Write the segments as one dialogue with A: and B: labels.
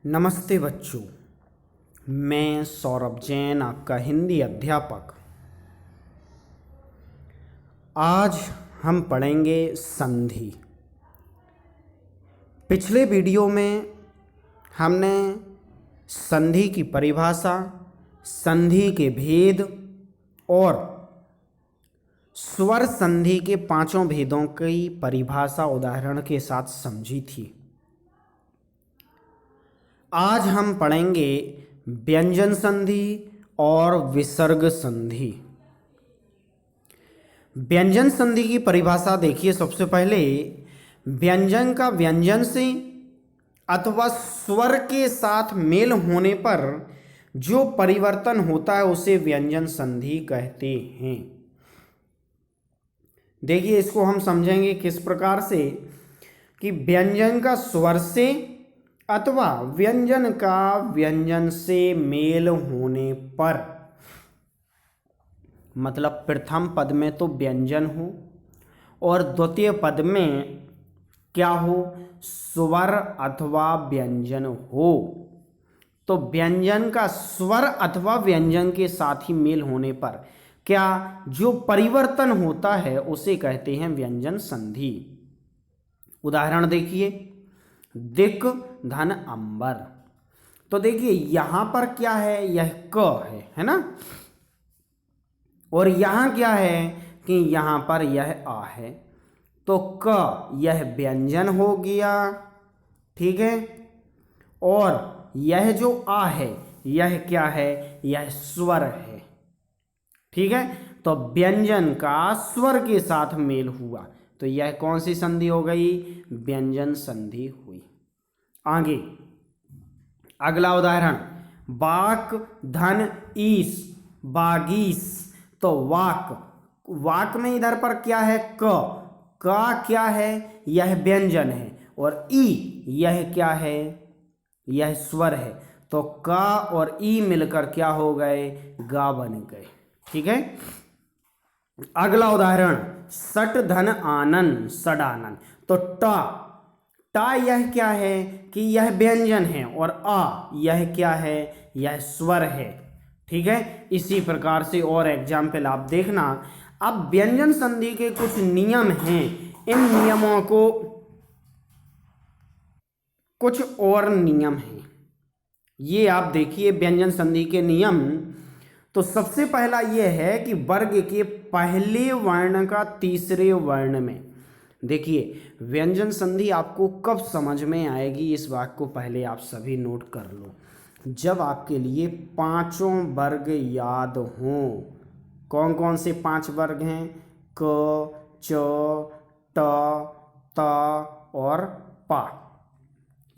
A: नमस्ते बच्चों, मैं सौरभ जैन आपका हिंदी अध्यापक। आज हम पढ़ेंगे संधि। पिछले वीडियो में हमने संधि की परिभाषा, संधि के भेद और स्वर संधि के पांचों भेदों की परिभाषा उदाहरण के साथ समझी थी। आज हम पढ़ेंगे व्यंजन संधि और विसर्ग संधि। व्यंजन संधि की परिभाषा देखिए। सबसे पहले व्यंजन का व्यंजन से अथवा स्वर के साथ मेल होने पर जो परिवर्तन होता है उसे व्यंजन संधि कहते हैं। देखिए, इसको हम समझेंगे किस प्रकार से कि व्यंजन का स्वर से अथवा व्यंजन का व्यंजन से मेल होने पर, मतलब प्रथम पद में तो व्यंजन हो और द्वितीय पद में क्या हो, स्वर अथवा व्यंजन हो, तो व्यंजन का स्वर अथवा व्यंजन के साथ ही मेल होने पर क्या जो परिवर्तन होता है उसे कहते हैं व्यंजन संधि। उदाहरण देखिए, दिक् धन अंबर। तो देखिए यहां पर क्या है, यह क है ना, और यहां क्या है कि यहां पर यह आ है, तो क यह व्यंजन हो गया, ठीक है, और यह जो आ है यह क्या है, यह स्वर है, ठीक है। तो व्यंजन का स्वर के साथ मेल हुआ तो यह कौन सी संधि हो गई, व्यंजन संधि हुई। आगे अगला उदाहरण, वाक धन ईस, बागीस। तो वाक में इधर पर क्या है, का क्या है, यह व्यंजन है, और ई यह क्या है, यह स्वर है। तो का और ई मिलकर क्या हो गए, गा बन गए, ठीक है। अगला उदाहरण, सट धन आनन, सडानन। तो टा यह क्या है कि यह व्यंजन है, और आ यह क्या है, यह स्वर है, ठीक है। इसी प्रकार से और एग्जाम्पल आप देखना। अब व्यंजन संधि के कुछ नियम हैं, इन नियमों को कुछ और नियम हैं, ये आप देखिए व्यंजन संधि के नियम। तो सबसे पहला यह है कि वर्ग के पहले वर्ण का तीसरे वर्ण में, देखिए व्यंजन संधि आपको कब समझ में आएगी, इस बात को पहले आप सभी नोट कर लो, जब आपके लिए पांचों वर्ग याद हों। कौन कौन से पांच वर्ग हैं, क, च, ट, त और पा।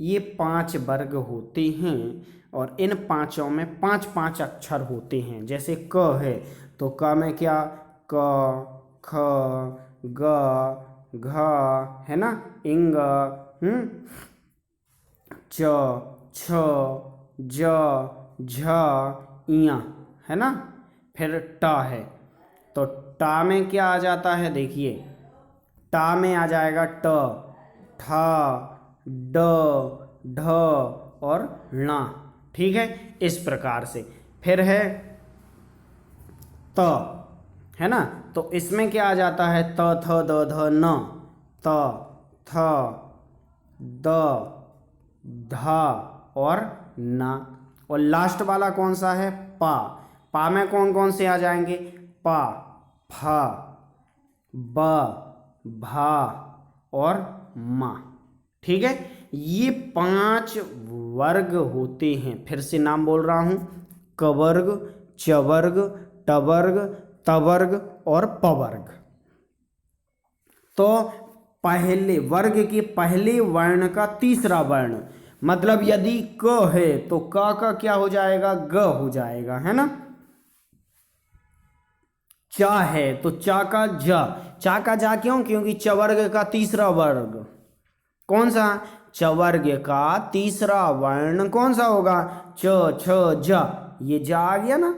A: ये पांच वर्ग होते हैं और इन पांचों में पांच पांच अक्षर होते हैं। जैसे क है तो क में क्या, क, ख, ग, घ, है ना, इंग, च, छ, ज, झ, इया, है ना। फिर टा है, तो टा में क्या आ जाता है, देखिए टा में आ जाएगा ट, ठ, ड, ढ और ण, ठीक है, इस प्रकार से। फिर है त, है ना, तो इसमें क्या आ जाता है, त, थ, द, ध, न, त, थ, द, ध और न। और लास्ट वाला कौन सा है, पा में कौन कौन से आ जाएंगे, पा, फ, ब, भा और मा, ठीक है। ये पांच वर्ग होते हैं। फिर से नाम बोल रहा हूं, कवर्ग, चवर्ग, टवर्ग, तवर्ग और पवर्ग। तो पहले वर्ग के पहले वर्ण का तीसरा वर्ण, मतलब यदि क है तो क का क्या हो जाएगा, ग हो जाएगा, है ना। चा है तो चा का जा, चा का जा क्यों, क्योंकि चवर्ग का तीसरा वर्ग कौन सा, चवर्ग का तीसरा वर्ण कौन सा होगा, च, छ, जा, ये जा आ गया ना,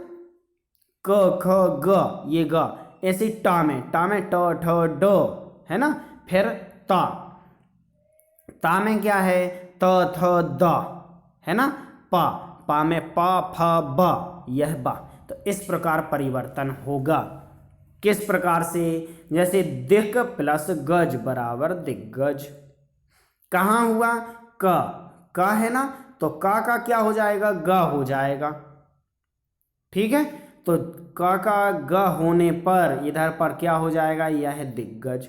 A: क, ख, ग, ये ग। ऐसे टा में ट, ठ, ड, है ना। फिर ता में क्या है, त, थ, द, है ना, पा, पा में पा फ ब, यह बा। तो इस प्रकार परिवर्तन होगा। किस प्रकार से? जैसे दिक प्लस गज बराबर दिग्गज। कहाँ हुआ? क है ना, तो का क्या हो जाएगा? ग हो जाएगा। ठीक है, तो का ग होने पर इधर पर क्या हो जाएगा? यह दिग्गज।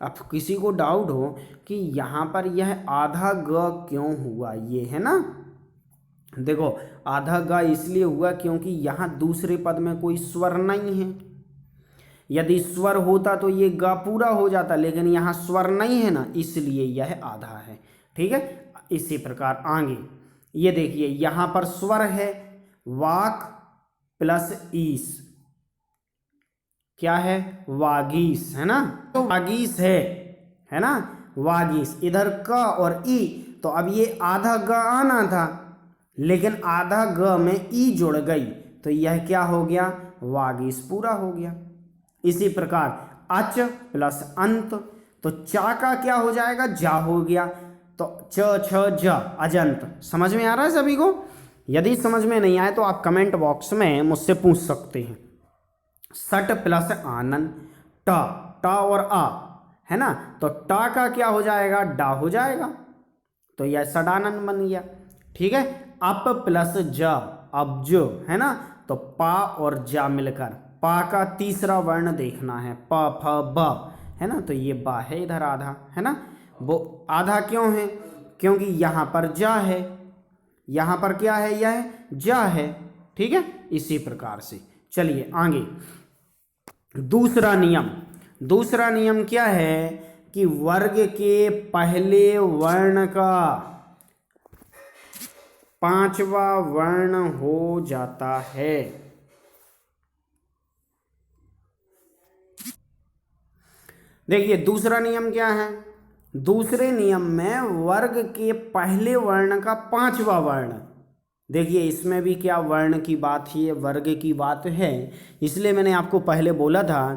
A: अब किसी को डाउट हो कि यहाँ पर यह आधा ग क्यों हुआ, ये है ना, देखो आधा ग इसलिए हुआ क्योंकि यहाँ दूसरे पद में कोई स्वर नहीं है। यदि स्वर होता तो ये ग पूरा हो जाता, लेकिन यहाँ स्वर नहीं है ना, इसलिए यह आधा है। ठीक है, इसी प्रकार आगे ये देखिए, यहाँ पर स्वर है, वाक प्लस ईस, क्या है? वागीस, है ना, तो वागीस है ना, वागीस। इधर क और ई, तो अब ये आधा ग आना था, लेकिन आधा ग में ई जुड़ गई, तो यह क्या हो गया? वागीस पूरा हो गया। इसी प्रकार अच प्लस अंत, तो चा का क्या हो जाएगा? जा हो गया, तो च छ ज, अजंत। समझ में आ रहा है सभी को? यदि समझ में नहीं आए तो आप कमेंट बॉक्स में मुझसे पूछ सकते हैं। सट प्लस आनन, ट, ट और आ, है ना, तो टा का क्या हो जाएगा? डा हो जाएगा, तो यह सडानन बन गया। ठीक है, अप प्लस ज, अब जो, है ना, तो पा और जा मिलकर, पा का तीसरा वर्ण देखना है, प फ ब, है ना, तो ये बा है इधर आधा, है ना। वो आधा क्यों है? क्योंकि यहाँ पर जा है, यहाँ पर क्या है? यह जा है। ठीक है, इसी प्रकार से चलिए आगे। दूसरा नियम, दूसरा नियम क्या है कि वर्ग के पहले वर्ण का पांचवा वर्ण हो जाता है। देखिए दूसरा नियम क्या है? दूसरे नियम में वर्ग के पहले वर्ण का पांचवा वर्ण, देखिए इसमें भी क्या वर्ण की बात है, वर्ग की बात है। इसलिए मैंने आपको पहले बोला था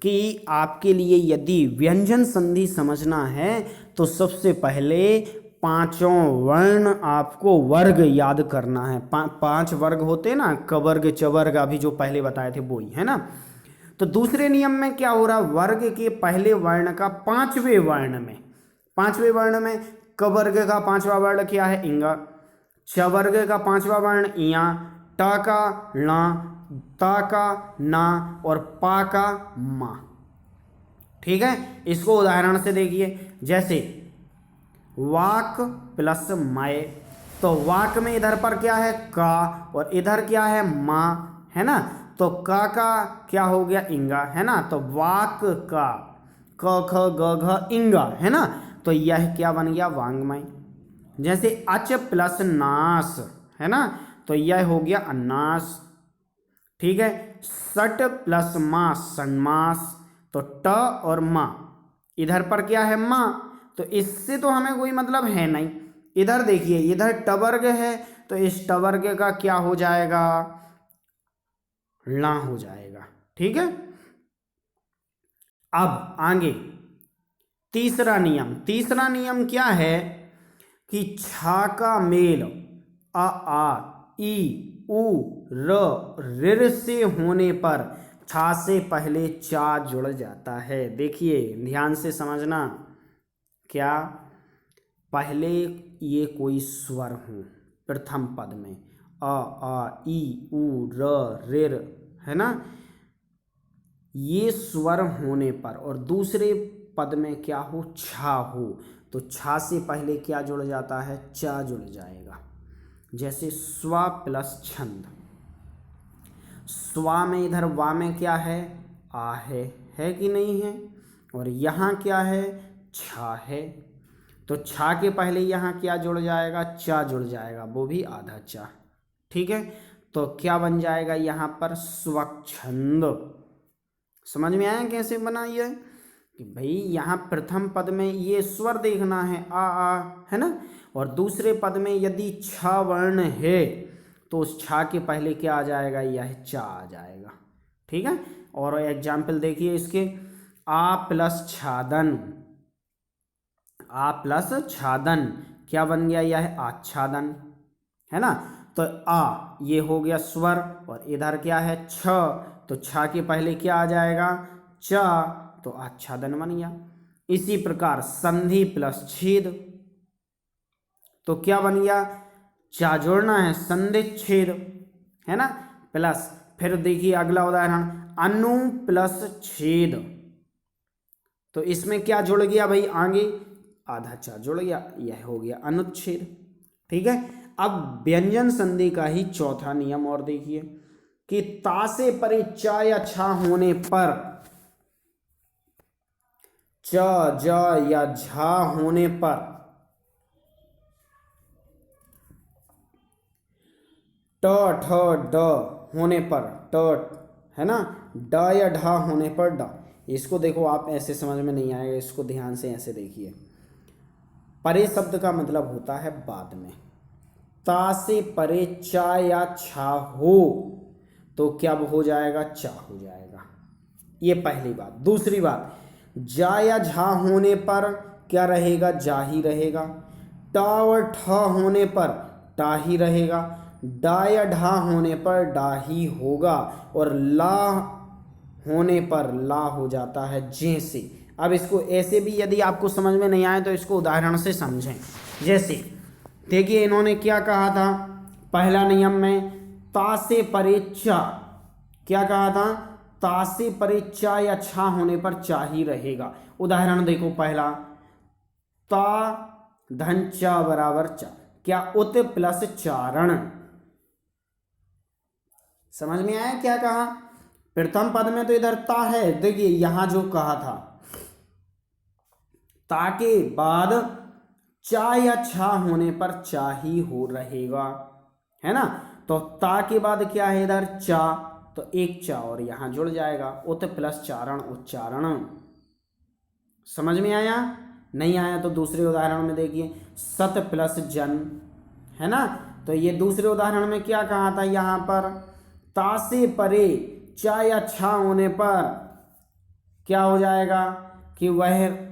A: कि आपके लिए यदि व्यंजन संधि समझना है तो सबसे पहले पांचों वर्ण आपको वर्ग याद करना है। पांच वर्ग होते हैं ना, कवर्ग चवर्ग, अभी जो पहले बताए थे वो ही, है ना। तो दूसरे नियम में क्या हो रहा? वर्ग के पहले वर्ण का पांचवें वर्ण में, पांचवें वर्ण में कवर्ग का पांचवा वर्ण क्या है? इंगा। चवर्ग का पांचवा वर्ण इया, ट का ला, ता का ना और पा का मा। ठीक है, इसको उदाहरण से देखिए, जैसे वाक प्लस मय, तो वाक में इधर पर क्या है? का, और इधर क्या है? माँ, है ना, तो का क्या हो गया? इंगा, है ना, तो वाक का, क ख ग घ इंगा, है ना, तो यह क्या बन गया? वांग्मय। जैसे अच प्लस नास, है ना, तो यह हो गया अन्नास। ठीक है, सट प्लस मास, सन्मास, तो ट और मा, इधर पर क्या है? माँ, तो इससे तो हमें कोई मतलब है नहीं। इधर देखिए, इधर टवर्ग है, तो इस टवर्ग का क्या हो जाएगा? ला हो जाएगा। ठीक है, अब आगे तीसरा नियम। तीसरा नियम क्या है कि छा का मेल आ ई उ र ऋ से होने पर छा से पहले चा जुड़ जाता है। देखिए ध्यान से समझना, क्या पहले ये कोई स्वर हो प्रथम पद में, आ ई उ र ऋ, है ना, ये स्वर होने पर, और दूसरे पद में क्या हो? छा हो, तो छा से पहले क्या जुड़ जाता है? चा जुड़ जाएगा। जैसे स्वा प्लस छंद, स्वा में इधर वा में क्या है? आ है कि नहीं है, और यहाँ क्या है? छा है, तो छा के पहले यहाँ क्या जुड़ जाएगा? चा जुड़ जाएगा, वो भी आधा चा। ठीक है, तो क्या बन जाएगा यहाँ पर? स्वच्छंद। समझ में आया कैसे बना ये? कि भाई यहाँ प्रथम पद में ये स्वर देखना है, आ, है ना, और दूसरे पद में यदि छ वर्ण है तो उस छा के पहले क्या आ जाएगा? यह चा आ जाएगा। ठीक है, और एग्जाम्पल देखिए इसके, आ प्लस छादन, आ प्लस छादन क्या बन गया? यह आच्छादन। है ना। तो आ ये हो गया स्वर, और इधर क्या है छ, तो छ के पहले क्या आ जाएगा च, तो आच्छादन बन गया। इसी प्रकार संधि प्लस छेद, तो क्या बन गया, चा जोड़ना है संधि छेद, है ना, प्लस फिर देखिए अगला उदाहरण अनु प्लस छेद, तो इसमें क्या जुड़ गया भाई आगे आधा चा जुड़ गया, यह हो गया अनुच्छेद। ठीक है, अब व्यंजन संधि का ही चौथा नियम और देखिए कि ता से परे चा या छा होने पर, च ज या झा होने पर, ट ठ ड होने पर, ट है ना, ड या ढा होने पर ड, इसको देखो आप ऐसे समझ में नहीं आएगा, इसको ध्यान से ऐसे देखिए। परे शब्द का मतलब होता है बाद में, ता से परे चा या छा हो तो क्या हो जाएगा चा हो जाएगा, ये पहली बात। दूसरी बात, जा या झा होने पर क्या रहेगा जा ही रहेगा, टा और ठ होने पर टा ही रहेगा, डा या ढा होने पर डा ही होगा, और ला होने पर ला हो जाता है जैसे। अब इसको ऐसे भी यदि आपको समझ में नहीं आए तो इसको उदाहरण से समझें। जैसे देखिए इन्होंने क्या कहा था पहला नियम में, ता से परे चा, क्या कहा था, ता से परे चा या छा होने पर चा ही रहेगा। उदाहरण देखो पहला, ता धन चा बराबर चा, क्या उत प्लस चारण, समझ में आया क्या कहा। प्रथम पद में तो इधर ता है, देखिए यहां जो कहा था ता के बाद चा या छा होने पर चा ही हो रहेगा, है ना। तो ता के बाद क्या है इधर चा, तो एक चा और यहां जुड़ जाएगा, उत प्लस चारण उच्चारण। समझ में आया, नहीं आया तो दूसरे उदाहरण में देखिए, सत प्लस जन, है ना। तो ये दूसरे उदाहरण में क्या कहा था, यहां पर ता से परे चा या छा होने पर क्या हो जाएगा कि वह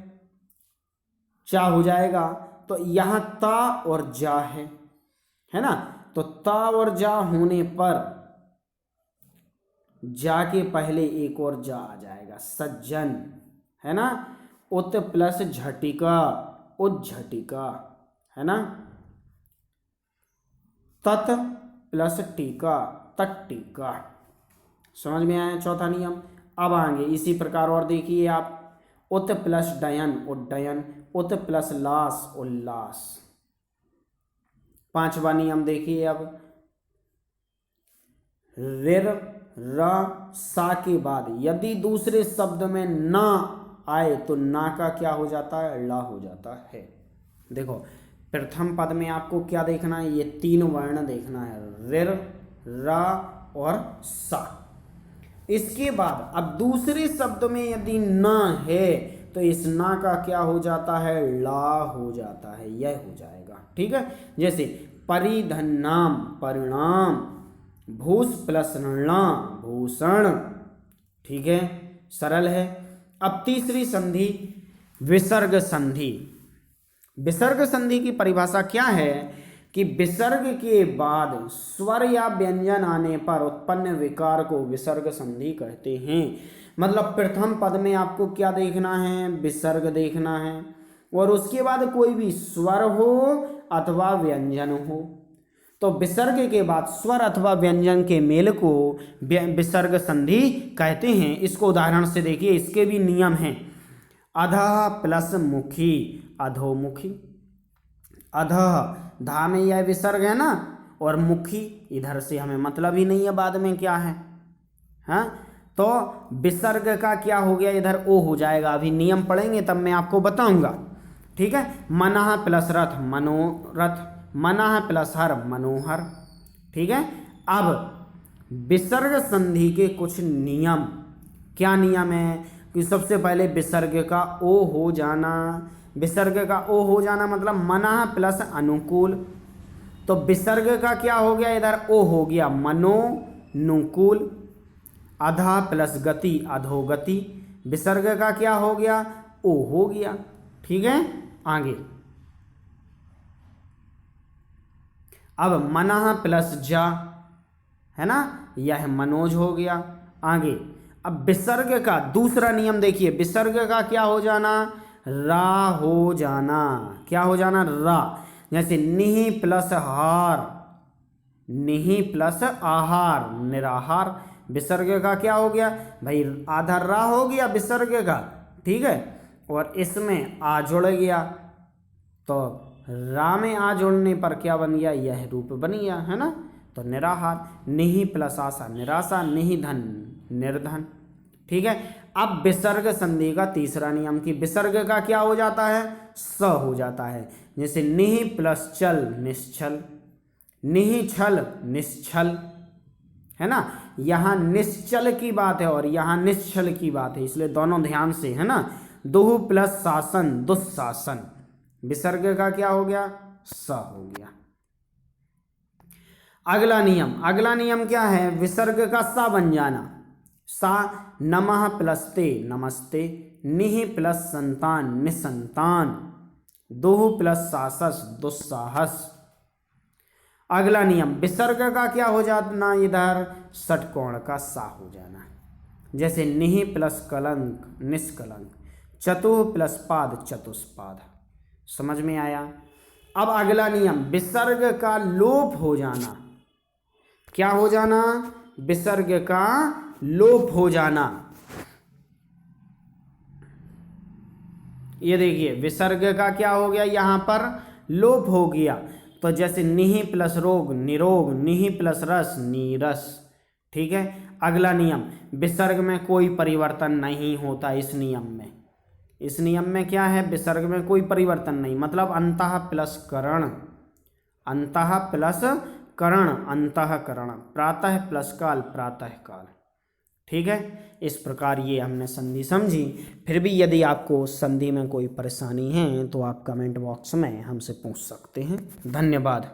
A: चा हो जाएगा, तो यहां ता और जा है ना। तो ता और जा होने पर जा के पहले एक और जा आ जाएगा सज्जन, है ना। उत प्लस झटिका उज्झटिका, है ना। तत प्लस टीका तट्टिका। समझ में आया चौथा नियम। अब आएंगे इसी प्रकार और देखिए आप, उत प्लस डयन उड्डयन, उत प्लस लास उल्लास। पांचवा नियम देखिए अब, रिर र सा के बाद यदि दूसरे शब्द में ना आए तो ना का क्या हो जाता है ला हो जाता है। देखो प्रथम पद में आपको क्या देखना है, ये तीन वर्ण देखना है, रिर रा और सा। इसके बाद अब दूसरे शब्द में यदि ना है तो इस ना का क्या हो जाता है ला हो जाता है, यह हो जाएगा। ठीक है, जैसे परिधन्नाम परिणाम, भूस प्लस णा भूषण। ठीक है, सरल है। अब तीसरी संधि विसर्ग संधि। विसर्ग संधि की परिभाषा क्या है कि विसर्ग के बाद स्वर या व्यंजन आने पर उत्पन्न विकार को विसर्ग संधि कहते हैं। मतलब प्रथम पद में आपको क्या देखना है विसर्ग देखना है, और उसके बाद कोई भी स्वर हो अथवा व्यंजन हो, तो विसर्ग के बाद स्वर अथवा व्यंजन के मेल को विसर्ग संधि कहते हैं। इसको उदाहरण से देखिए, इसके भी नियम हैं। अधः प्लस मुखी अधोमुखी, अधः धा में यह विसर्ग है ना, और मुखी इधर से हमें मतलब ही नहीं है बाद में क्या है, हाँ। तो विसर्ग का क्या हो गया इधर ओ हो जाएगा, अभी नियम पढ़ेंगे तब मैं आपको बताऊंगा। ठीक है, मनः प्लस रथ मनोरथ, मनः प्लस हर मनोहर। ठीक है, अब विसर्ग संधि के कुछ नियम, क्या नियम है कि सबसे पहले विसर्ग का ओ हो जाना। विसर्ग का ओ हो जाना मतलब मनः प्लस अनुकूल, तो विसर्ग का क्या हो गया इधर ओ हो गया मनोनुकूल। अधा प्लस गति अधोगति, विसर्ग का क्या हो गया ओ हो गया। ठीक है, आगे अब मनः प्लस जा, है ना, यह मनोज हो गया। आगे अब विसर्ग का दूसरा नियम देखिए, विसर्ग का क्या हो जाना, रा हो जाना। क्या हो जाना, रा। जैसे निहि प्लस हार, निहि प्लस आहार, निराहार। विसर्ग का क्या हो गया भाई, आधा रा हो गया विसर्ग का, ठीक है, और इसमें आ जुड़ गया, तो रा में आ जुड़ने पर क्या बन गया, यह रूप बन गया, है ना। तो निराहार, निहि प्लस आशा निराशा, निहि धन निर्धन, ठीक है। अब विसर्ग संधि का तीसरा नियम कि विसर्ग का क्या हो जाता है, स हो जाता है। जैसे निहि प्लस चल निश्चल, निहि छल निश्चल, है ना। यहाँ निश्चल की बात है और यहाँ निश्चल की बात है, इसलिए दोनों ध्यान से, है ना। दुह प्लस शासन दुस्शासन, विसर्ग का क्या हो गया, स हो गया। अगला नियम क्या है, विसर्ग का सा बन जाना। सा नमः प्लस ते नमस्ते, निहि प्लस संतान निसंतान, दुह प्लस साहस दुस्साहस। अगला नियम विसर्ग का क्या हो जाना, इधर षटकोण का सा हो जाना। जैसे निहि प्लस कलंक निष्कलंक, चतुः प्लस पाद चतुष्पाद। समझ में आया। अब अगला नियम विसर्ग का लोप हो जाना। क्या हो जाना, विसर्ग का लोप हो जाना। ये देखिए विसर्ग का क्या हो गया, यहां पर लोप हो गया। तो जैसे निहि प्लस रोग निरोग, निहि प्लस रस नीरस, ठीक है। अगला नियम विसर्ग में कोई परिवर्तन नहीं होता। इस नियम में क्या है, विसर्ग में कोई परिवर्तन नहीं, मतलब अंतः प्लस करण, अंतः प्लस करण अंतःकरण, प्रातः प्लस काल प्रातः काल, ठीक है। इस प्रकार ये हमने संधि समझी। फिर भी यदि आपको संधि में कोई परेशानी है तो आप कमेंट बॉक्स में हमसे पूछ सकते हैं। धन्यवाद।